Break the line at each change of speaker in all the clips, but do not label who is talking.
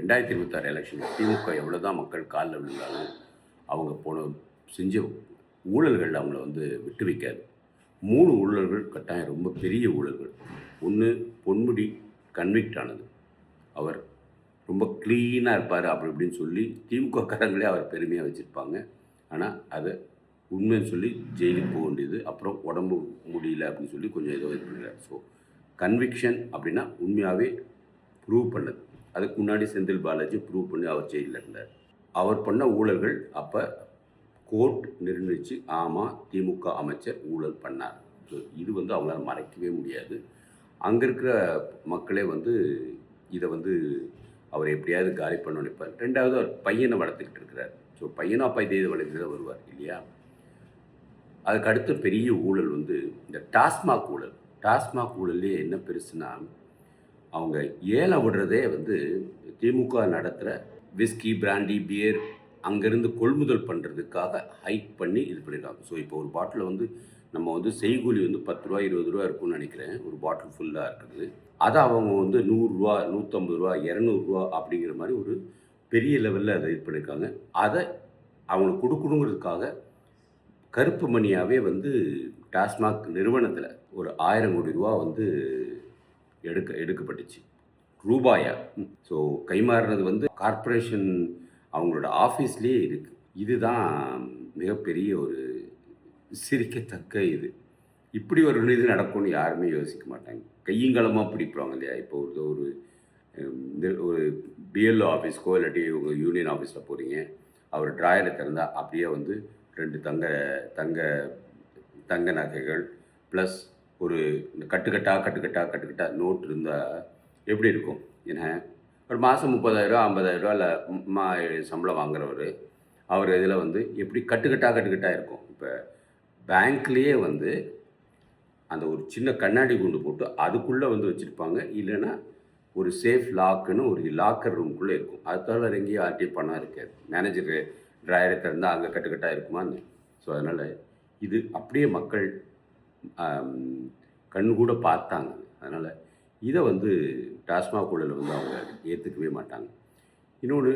2026 election திமுக எவ்வளோ தான் மக்கள் காலில் விழுந்தாலும் அவங்க செஞ்ச ஊழல்கள் அவங்கள விட்டு வைக்காது. 3 ஊழல்கள் கட்டாயம் ரொம்ப பெரிய ஊழல்கள். ஒன்று, பொன்முடி கன்விக்ட் ஆனது. அவர் ரொம்ப க்ளீனாக இருப்பார் அப்படி இப்படின்னு சொல்லி திமுககாரங்களே அவர் பெருமையாக வச்சுருப்பாங்க. ஆனால் அதை உண்மைன்னு சொல்லி ஜெயிலுக்கு போக வேண்டியது. அப்புறம் உடம்பு முடியல அப்படின்னு சொல்லி கொஞ்சம் ஏதோ இது பண்ணிடுறாரு. ஸோ கன்விக்ஷன் அப்படின்னா உண்மையாகவே ப்ரூவ் பண்ணது. அதுக்கு முன்னாடி செந்தில் பாலாஜி ப்ரூவ் பண்ணி அவர் ஜெயிலில் இருந்தார். அவர் பண்ண ஊழல்கள் அப்போ கோர்ட் நிர்ணயிச்சு ஆமாம் திமுக அமைச்சர் ஊழல் பண்ணார். ஸோ இது அவங்களால மறைக்கவே முடியாது. அங்கே இருக்கிற மக்களே இதை அவர் எப்படியாவது காலி பண்ண நினைப்பார். ரெண்டாவது அவர் பையனை வளர்த்துக்கிட்டு இருக்கிறார். ஸோ பையனும் அப்பா இதே வளர்த்து தான் வருவார் இல்லையா. அதுக்கு அடுத்த பெரிய ஊழல் இந்த டாஸ்மாக் ஊழல். டாஸ்மாக் ஊழல்லே என்ன பெருசுன்னா, அவங்க ஏலம் விடுறதே திமுக நடத்துகிற விஸ்கி, பிராண்டி, பியர் அங்கேருந்து கொள்முதல் பண்ணுறதுக்காக ஹைக் பண்ணி இது பண்ணியிருக்காங்க. ஸோ இப்போ ஒரு பாட்டில் நம்ம செய்கூலி 10 ரூபா 20 ரூபா இருக்கும்னு நினைக்கிறேன். ஒரு பாட்டில் ஃபுல்லாக இருக்குது. அதை அவங்க 100 ரூபா 150 ரூபா 200 ரூபா அப்படிங்கிற மாதிரி ஒரு பெரிய லெவலில் அதை இது பண்ணியிருக்காங்க. அதை அவங்களுக்கு கொடுக்கணுங்கிறதுக்காக கருப்பு மணியாகவே டாஸ்மாக் நிறுவனத்தில் ஒரு 1000 கோடி ரூபா எடுக்கப்பட்டுச்சு ரூபாயா. ஸோ கைமாறுறது கார்ப்பரேஷன் அவங்களோட ஆஃபீஸ்லேயே இருக்குது. இதுதான் மிகப்பெரிய ஒரு சிரிக்கத்தக்க இது. இப்படி ஒரு இது நடக்கும்னு யாருமே யோசிக்க மாட்டாங்க. கையங்கலமாக பிடிப்பாங்க இல்லையா. இப்போ ஒரு ஒரு பிஎல்ஓ ஆஃபீஸ்க்கோ இல்லாட்டி உங்கள் யூனியன் ஆஃபீஸில் போகிறீங்க, அவர் ட்ராயரை திறந்தால் அப்படியே 2 தங்க நகைகள் ப்ளஸ் ஒரு கட்டுக்கட்டா நோட் இருந்தால் எப்படி இருக்கும்? ஏன்னா ஒரு மாதம் 30,000 50,000 இல்லை சம்பளம் வாங்குறவர், அவர் இதில் எப்படி கட்டுக்கட்டா இருக்கும். இப்போ பேங்க்லேயே அந்த ஒரு சின்ன கண்ணாடி குண்டு போட்டு அதுக்குள்ளே வச்சுருப்பாங்க. இல்லைன்னா ஒரு சேஃப் லாக்குன்னு ஒரு லாக்கர் ரூம்குள்ளே இருக்கும். அது தவிர எங்கேயும் ஆர்டிஐ பணம் இருக்காது. மேனேஜர் ட்ராயரை திறந்தால் அங்கே கட்டுக்கட்டாக இருக்குமான்னு. ஸோ அதனால் இது அப்படியே மக்கள் கண் கூட பார்த்தாங்க. அதனால் இதை டாஸ்மாக் ஊழலை அவங்க ஏற்றுக்கவே மாட்டாங்க. இன்னொன்று,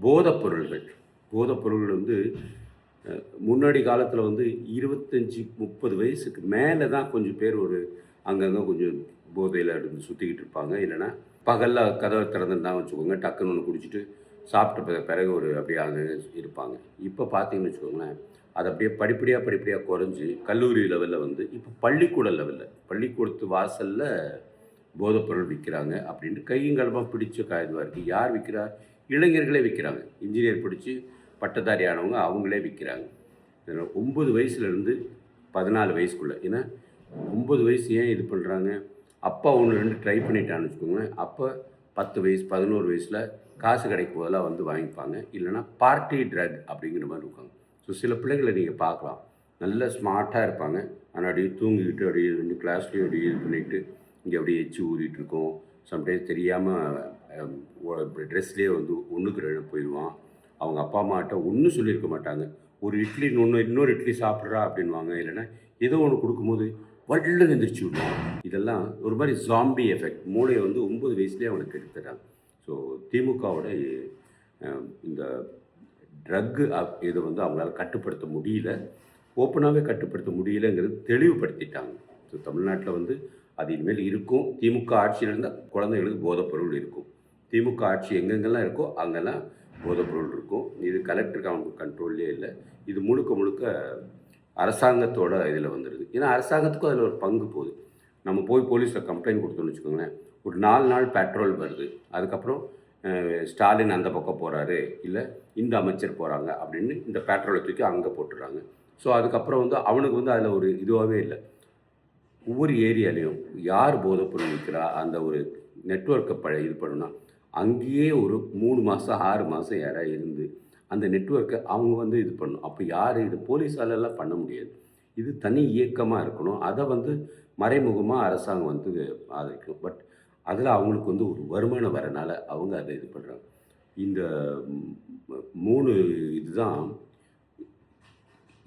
போதைப்பொருள்கள் முன்னாடி காலத்தில் 25-30 வயசுக்கு மேலே தான் கொஞ்சம் பேர் அங்கங்கே கொஞ்சம் போதையில் சுற்றிக்கிட்டு இருப்பாங்க. இல்லைன்னா பகலில் கதவை திறந்துருந்தாங்க வச்சுக்கோங்க, டக்குன்னு ஒன்று குடிச்சிட்டு சாப்பிட்ட பிறகு அப்படியே அங்கே இருப்பாங்க. இப்போ பார்த்தீங்கன்னு வச்சுக்கோங்களேன், அது அப்படியே படிப்படியாக குறைஞ்சி கல்லூரி லெவலில் இப்போ பள்ளிக்கூட லெவலில் பள்ளிக்கூடத்து வாசலில் போதைப்பொருள் விற்கிறாங்க அப்படின்ட்டு கையங்கலமாக பிடிச்ச இதுவாக இருக்குது. யார் விற்கிறா? இளைஞர்களே விற்கிறாங்க. இன்ஜினியர் பிடிச்சி பட்டதாரி ஆனவங்க அவங்களே விற்கிறாங்க. 9 வயசுலேருந்து 14 வயசுக்குள்ளே. ஏன்னா 9 வயசு ஏன் இது பண்ணுறாங்க? அப்பா 1 2 ட்ரை பண்ணிட்டான்னு வச்சுக்கோங்களேன். அப்போ 10 வயசு 11 வயசில் காசு கிடைக்கும் போதெல்லாம் வாங்கிப்பாங்க. இல்லைனா பார்ட்டி ட்ரக் அப்படிங்கிற மாதிரி இருக்காங்க. ஸோ சில பிள்ளைகளை நீங்கள் பார்க்கலாம், நல்ல ஸ்மார்ட்டாக இருப்பாங்க. ஆனால் அப்படியே தூங்கிக்கிட்டு அப்படியே கிளாஸ்லேயும் அப்படியே இது பண்ணிவிட்டு இங்கே அப்படியே எச்சு ஊறிட்டு இருக்கோம். சம்டைம்ஸ் தெரியாமல் ட்ரெஸ்லேயே ஒன்றுக்கு 2 போயிடுவான். அவங்க அப்பா அம்மாட்ட ஒன்றும் சொல்லியிருக்க மாட்டாங்க. ஒரு இட்லி இன்னொரு இட்லி சாப்பிட்றா அப்படின்வாங்க. இல்லைன்னா ஏதோ ஒன்று கொடுக்கும்போது வல்லுன்னு எந்திரிச்சு விடுவாங்க. இதெல்லாம் ஒரு மாதிரி ஜாம்பி எஃபெக்ட். மூளையை 9 வயசுலேயே அவனுக்கு எடுத்துட்டாங்க. ஸோ திமுகவோட இந்த ட்ரக்கு இதை அவங்களால கட்டுப்படுத்த முடியல, ஓப்பனாகவே கட்டுப்படுத்த முடியலைங்கிறது தெளிவுபடுத்திட்டாங்க. ஸோ தமிழ்நாட்டில் அது இனிமேல் இருக்கும். திமுக ஆட்சியில் இருந்தால் குழந்தைகளுக்கு போதைப்பொருள் இருக்கும். திமுக ஆட்சி எங்கெங்கெல்லாம் இருக்கோ அங்கெல்லாம் போதைப்பொருள் இருக்கும். இது கலெக்டருக்கு அவங்க கண்ட்ரோல்லே இல்லை. இது முழுக்க அரசாங்கத்தோட இதில் வந்துடுது. ஏன்னா அரசாங்கத்துக்கும் அதில் ஒரு பங்கு போகுது. நம்ம போய் போலீஸில் கம்ப்ளைண்ட் கொடுத்தோன்னு வச்சுக்கோங்களேன், ஒரு 4 நாள் பெட்ரோல் வருது. அதுக்கப்புறம் ஸ்டாலின் அந்த பக்கம் போகிறாரு, இல்லை இந்த அமைச்சர் போகிறாங்க அப்படின்னு இந்த பெட்ரோலை தூக்கி அங்கே போட்டுடுறாங்க. ஸோ அதுக்கப்புறம் அவனுக்கு அதில் ஒரு இதுவாகவே இல்லை. ஒவ்வொரு ஏரியாலையும் யார் போதைப்பொருள் விற்கிறா அந்த ஒரு நெட்வொர்க்கை இது பண்ணுன்னா அங்கேயே ஒரு 3 மாதம் 6 மாதம் யாராவது இருந்து அந்த நெட்வொர்க்கை அவங்க இது பண்ணணும். அப்போ யார் இது போலீஸாலெல்லாம் பண்ண முடியாது. இது தனி இயக்கமாக இருக்கணும். அதை மறைமுகமாக அரசாங்கம் ஆதரிக்கணும். பட் அதில் அவங்களுக்கு ஒரு வருமானம் வரனால அவங்க அதை இது பண்ணுறாங்க. இந்த 3 இதுதான்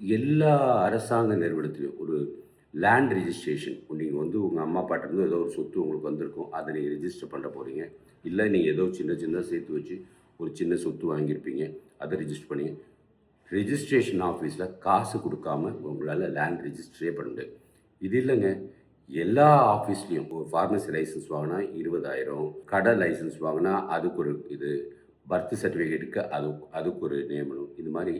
எல்லா அரசாங்க நிறுவனத்திலையும் ஒரு லேண்ட் ரிஜிஸ்ட்ரேஷன். நீங்கள் வந்து உங்கள் அம்மா அப்பாட்டேருந்து ஏதோ ஒரு சொத்து உங்களுக்கு வந்திருக்கும். அதை நீங்கள் ரிஜிஸ்டர் பண்ண போகிறீங்க. இல்லை நீங்கள் ஏதோ சின்ன சேர்த்து வச்சு ஒரு சின்ன சொத்து வாங்கியிருப்பீங்க. அதை ரிஜிஸ்டர் பண்ணி ரிஜிஸ்ட்ரேஷன் ஆஃபீஸில் காசு கொடுக்காம உங்களால் லேண்ட் ரிஜிஸ்டரே பண்ண முடியாது. இது இல்லைங்க, எல்லா ஆஃபீஸ்லேயும் ஒரு ஃபார்மசி லைசன்ஸ் வாங்கினா 20,000, கடை லைசன்ஸ் வாங்கினா அதுக்கு ஒரு இது, பர்த் சர்டிஃபிகேட்டுக்கு அதுக்கு ஒரு நியமனம். இது மாதிரி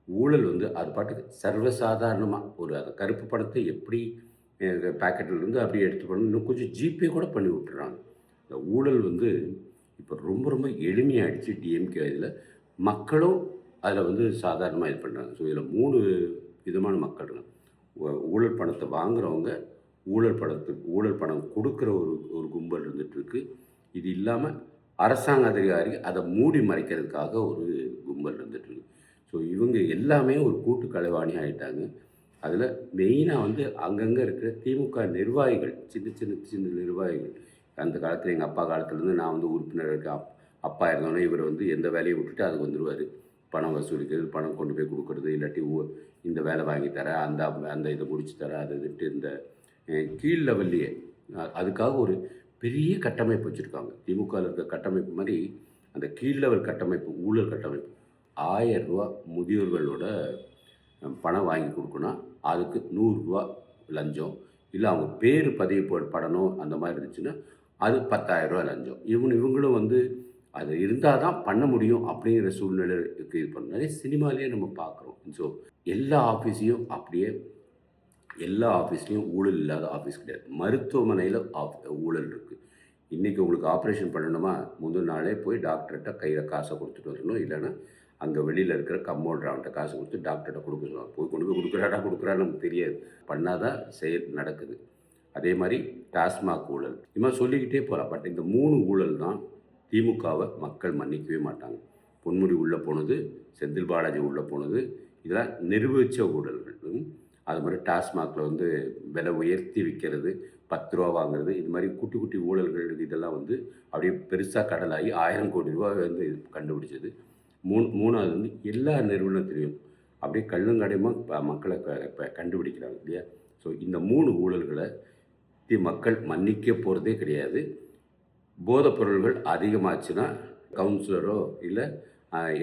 ஊழல் வந்து அது பாட்டுக்கு சர்வசாதாரணமாக ஒரு அந்த கருப்பு பணத்தை எப்படி பேக்கெட்லேருந்து அப்படியே எடுத்து பண்ணணும், இன்னும் கொஞ்சம் ஜிபே கூட பண்ணி விட்டுறாங்க. இந்த ஊழல் வந்து இப்போ ரொம்ப ரொம்ப எளிமையாகிடுச்சு டிஎம்கே இதில். மக்களும் அதில் வந்து சாதாரணமாக இது பண்ணுறாங்க. ஸோ இதில் 3 விதமான மக்கள் இருக்காங்க. ஊழல் பணத்தை வாங்குகிறவங்க, ஊழல் பணம் கொடுக்குற ஒரு கும்பல் இருந்துகிட்ருக்கு. இது இல்லாமல் அரசாங்க அதிகாரி அதை மூடி மறைக்கிறதுக்காக ஒரு கும்பல் இருந்துகிட்ருக்கு. ஸோ இவங்க எல்லாமே ஒரு கூட்டு கலைவாணி ஆகிட்டாங்க. அதில் மெயினாக வந்து அங்கங்கே இருக்கிற திமுக நிர்வாகிகள், சின்ன நிர்வாகிகள். அந்த காலத்தில் எங்கள் அப்பா காலத்துலேருந்து நான் வந்து உறுப்பினர் இருக்கேன். அப்பா இருந்தோன்னே இவர் வந்து எந்த வேலையை விட்டுட்டு அதுக்கு வந்துடுவார். பணம் வசூலிக்கிறது, பணம் கொண்டு போய் கொடுக்குறது, இல்லாட்டி இந்த வேலை வாங்கி தர, அந்த இதை முடிச்சு தர, அதை இதுட்டு இந்த கீழ் லெவல்லையே அதுக்காக ஒரு பெரிய கட்டமைப்பு வச்சுருக்காங்க. திமுகவில் இருக்கிற கட்டமைப்பு மாதிரி அந்த கீழ் லெவல் கட்டமைப்பு, ஊழல் கட்டமைப்பு. 1000 ரூபா முதியோர்களோட பணம் வாங்கி கொடுக்கணும், அதுக்கு 100 ரூபா லஞ்சம். இல்லை அவங்க பேர் பதிவு படணும் அந்த மாதிரி இருந்துச்சுன்னா அது 10,000 ரூபா லஞ்சம். இவங்களும் வந்து அது இருந்தால் தான் பண்ண முடியும் அப்படிங்கிற சூழ்நிலைக்கு இது பண்ண நிறைய சினிமாலேயே நம்ம பார்க்குறோம். ஸோ எல்லா ஆஃபீஸையும் அப்படியே எல்லா ஆஃபீஸ்லேயும் ஊழல் இல்லாத ஆஃபீஸ் கிடையாது. மருத்துவமனையில் ஊழல் இருக்குது. இன்றைக்கி உங்களுக்கு ஆப்ரேஷன் பண்ணணுமா, முதல் நாளே போய் டாக்டர்கிட்ட கையில் காசை கொடுத்துட்டு வரணும். இல்லைன்னா அங்கே வெளியில் இருக்கிற கம்பவுண்டர் அவன்கிட்ட காசு கொடுத்து டாக்டர்கிட்ட கொடுக்க சொல்லுவாங்க. போய் கொண்டு போய் கொடுக்குறான்னு நமக்கு தெரியாது. பண்ணால் தான் செயல் நடக்குது. அதே மாதிரி டாஸ்மாக் ஊழல், இது மாதிரி சொல்லிக்கிட்டே போகலாம். பட் இந்த 3 ஊழல் தான் திமுகவை மக்கள் மன்னிக்கவே மாட்டாங்க. பொன்முடி உள்ளே போனது, செந்தில் பாலாஜி உள்ளே போனது, இதெல்லாம் நிரூபித்த ஊழல்கள். அது மாதிரி டாஸ்மாகில் வந்து விலை உயர்த்தி விற்கிறது, 10 ரூபா வாங்குறது, இது மாதிரி குட்டி ஊழல்கள். இதெல்லாம் வந்து அப்படியே பெருசாக கடலாகி 1000 கோடி ரூபா வந்து கண்டுபிடிச்சது. மூணாவது வந்து எல்லா நிறுவனத்திலையும் அப்படியே கள்ளுங்கடையமாக மக்களை கண்டுபிடிக்கிறாங்க இல்லையா. ஸோ இந்த 3 ஊழல்களை மக்கள் மன்னிக்க போகிறதே கிடையாது. போதைப் பொருள்கள் அதிகமாச்சுன்னா கவுன்சிலரோ இல்லை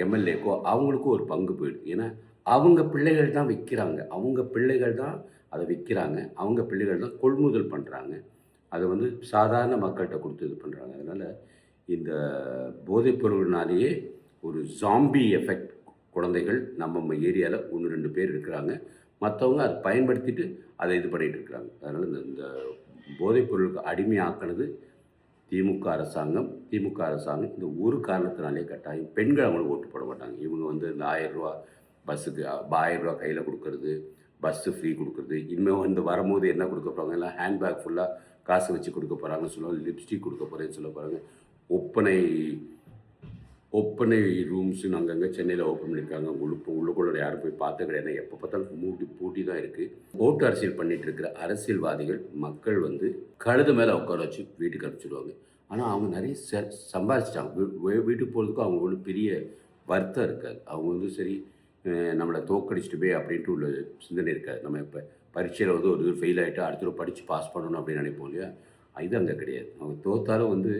எம்எல்ஏக்கோ அவங்களுக்கும் ஒரு பங்கு போயிடுது. ஏன்னா அவங்க பிள்ளைகள் தான் விற்கிறாங்க, அவங்க பிள்ளைகள் தான் அதை விற்கிறாங்க, அவங்க பிள்ளைகள் தான் கொள்முதல் பண்ணுறாங்க. அதை வந்து சாதாரண மக்கள்கிட்ட கொடுத்து இது பண்ணுறாங்க. அதனால் இந்த போதைப் பொருள்னாலேயே ஒரு ஜாம்பி எஃபெக்ட் குழந்தைகள் நம்ம ஏரியாவில் 1-2 பேர் இருக்கிறாங்க. மற்றவங்க அதை பயன்படுத்திட்டு அதை இது பண்ணிகிட்டு இருக்கிறாங்க. அதனால் இந்த போதைப் பொருளுக்கு அடிமையாக்கினது திமுக அரசாங்கம் இந்த ஒரு காரணத்தினாலே கட்டாயம் பெண்கள் அவங்களுக்கு ஓட்டு போட மாட்டாங்க. இவங்க வந்து இந்த 1000 ரூபா பஸ்ஸுக்கு 1000 ரூபா கையில் கொடுக்கறது, பஸ்ஸு ஃப்ரீ கொடுக்குறது, இனிமேல் வந்து வரும்போது என்ன கொடுக்க போகிறாங்க, எல்லாம் ஹேண்ட்பேக் ஃபுல்லாக காசு வச்சு கொடுக்க போகிறாங்கன்னு சொல்லுவாங்க, லிப்ஸ்டிக் கொடுக்க போகிறேன்னு சொல்ல போகிறாங்க. ஒப்பனை ரூம்ஸுன்னு அங்கங்கே சென்னையில் ஓப்பன் பண்ணியிருக்காங்க. உள்ளுக்குள்ள யாரும் போய் பார்த்த கிடையாது. எப்போ பார்த்தாலும் பூட்டி தான் இருக்குது. ஓட்டு அரசியல் பண்ணிகிட்டு இருக்கிற அரசியல்வாதிகள் மக்கள் வந்து கழுத மேலே உட்கார வச்சு வீட்டுக்கு அனுப்பிச்சிடுவாங்க. ஆனால் அவங்க நிறைய சம்பாதிச்சிட்டாங்க. வீட்டுக்கு போகிறதுக்கும் அவங்க ஒன்றும் பெரிய வருத்தம் இருக்காது. அவங்க வந்து சரி நம்மளை தோக்கடிச்சிட்டு போய் அப்படின்ட்டு உள்ள சிந்தனை இருக்காது. நம்ம இப்போ பரீட்சையில் வந்து ஒரு இது ஃபெயில் ஆகிட்டு அடுத்த படித்து பாஸ் பண்ணணும் அப்படின்னு நினைப்போம் இல்லையா. இது அங்கே கிடையாது. அவங்க தோத்தாலும் வந்து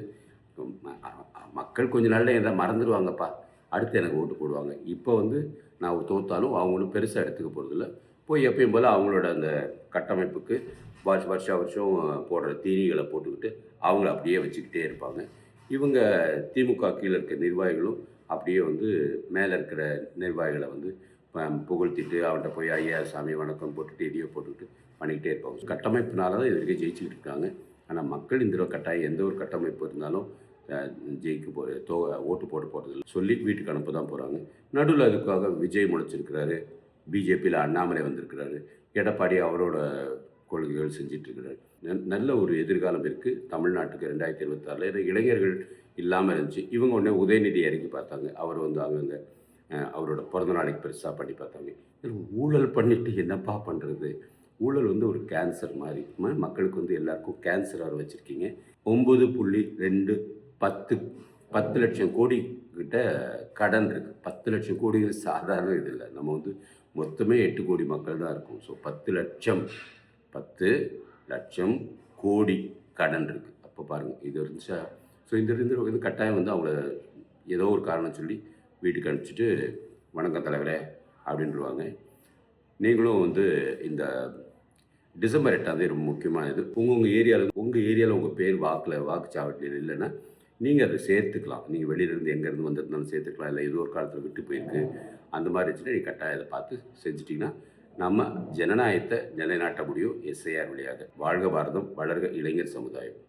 மக்கள் கொஞ்ச நாளில் என்ன மறந்துடுவாங்கப்பா, அடுத்து எனக்கு ஓட்டு போடுவாங்க. இப்போ வந்து நான் தோத்தாலும் அவங்களும் பெருசாக எடுத்துக்க போகிறதில்ல. போய் எப்பயும் போல் அவங்களோட அந்த கட்டமைப்புக்கு வருஷம் போடுற தீனிகளை போட்டுக்கிட்டு அவங்கள அப்படியே வச்சுக்கிட்டே இருப்பாங்க. இவங்க திமுக கீழே இருக்க நிர்வாகிகளும் அப்படியே வந்து மேலே இருக்கிற நிர்வாகிகளை வந்து புகழ்த்திட்டு அவன்கிட்ட போய் ஐயா சாமி வணக்கம் போட்டுட்டு இதையோ போட்டுக்கிட்டு பண்ணிக்கிட்டே இருப்பாங்க. கட்டமைப்புனால தான் இது வரைக்கும் ஜெயிச்சுக்கிட்டு இருக்காங்க. ஆனால் மக்கள் இந்த கட்டாயம் எந்த ஒரு கட்டமைப்பு இருந்தாலும் ஓட்டு போட போகிறதில்ல, சொல்லி வீட்டுக்கு அனுப்ப தான் போகிறாங்க. நடுவில் அதுக்காக விஜய் முளைச்சிருக்கிறாரு, பிஜேபியில் அண்ணாமலை வந்திருக்கிறாரு, எடப்பாடி அவரோட கொள்கைகள் செஞ்சிட்ருக்கிறாரு. நல்ல ஒரு எதிர்காலம் இருக்குது தமிழ்நாட்டுக்கு 2026. ஏன்னா இளைஞர்கள் இல்லாமல் இருந்துச்சு. இவங்க உடனே உதயநிதி இறக்கி பார்த்தாங்க. அவர் வந்து அங்கங்கே அவரோட பிறந்த நாளைக்கு பெருசாக பண்ணி பார்த்தாங்க. ஊழல் பண்ணிவிட்டு என்னப்பா பண்ணுறது, ஊழல் வந்து ஒரு கேன்சர் மாதிரி மக்களுக்கு வந்து எல்லாருக்கும் கேன்சர் வர வச்சுருக்கீங்க. 9.2 லட்சம் கோடி கிட்ட கடன் இருக்குது. 10 லட்சம் கோடிகள் சாதாரண இது இல்லை. நம்ம வந்து மொத்தமே 8 கோடி மக்கள் தான் இருக்கும். ஸோ 10 லட்சம் 10 லட்சம் கோடி கடன் இருக்குது. அப்போ பாருங்கள், இது இருந்துச்சா? ஸோ இந்த வந்து கட்டாயம் வந்து அவங்கள ஏதோ ஒரு காரணம் சொல்லி வீட்டுக்கு அனுப்பிச்சிட்டு, வணக்கம் தலைவரே அப்படின்ருவாங்க. நீங்களும் வந்து இந்த டிசம்பர் 8ஆம் தேதி ரொம்ப முக்கியமானது. உங்கள் ஏரியாவில் உங்கள் பேர் வாக்குச்சாவடியில் இல்லைன்னா, நீங்கள் அதை சேர்த்துக்கலாம். நீங்கள் வெளியிலேருந்து எங்கேருந்து வந்திருந்தாலும் சேர்த்துக்கலாம். இல்லை ஏதோ ஒரு காலத்தில் விட்டு போயிருக்கு, அந்த மாதிரி இருந்துச்சுன்னா நீங்கள் கட்டாயம் இதை பார்த்து செஞ்சுட்டிங்கன்னா, நம்ம ஜனநாயகத்தை நிலைநாட்ட முடியும் எஸ்ஐஆர் வழியாக. வாழ்க பாரதம், வளர்க இளைஞர் சமுதாயம்.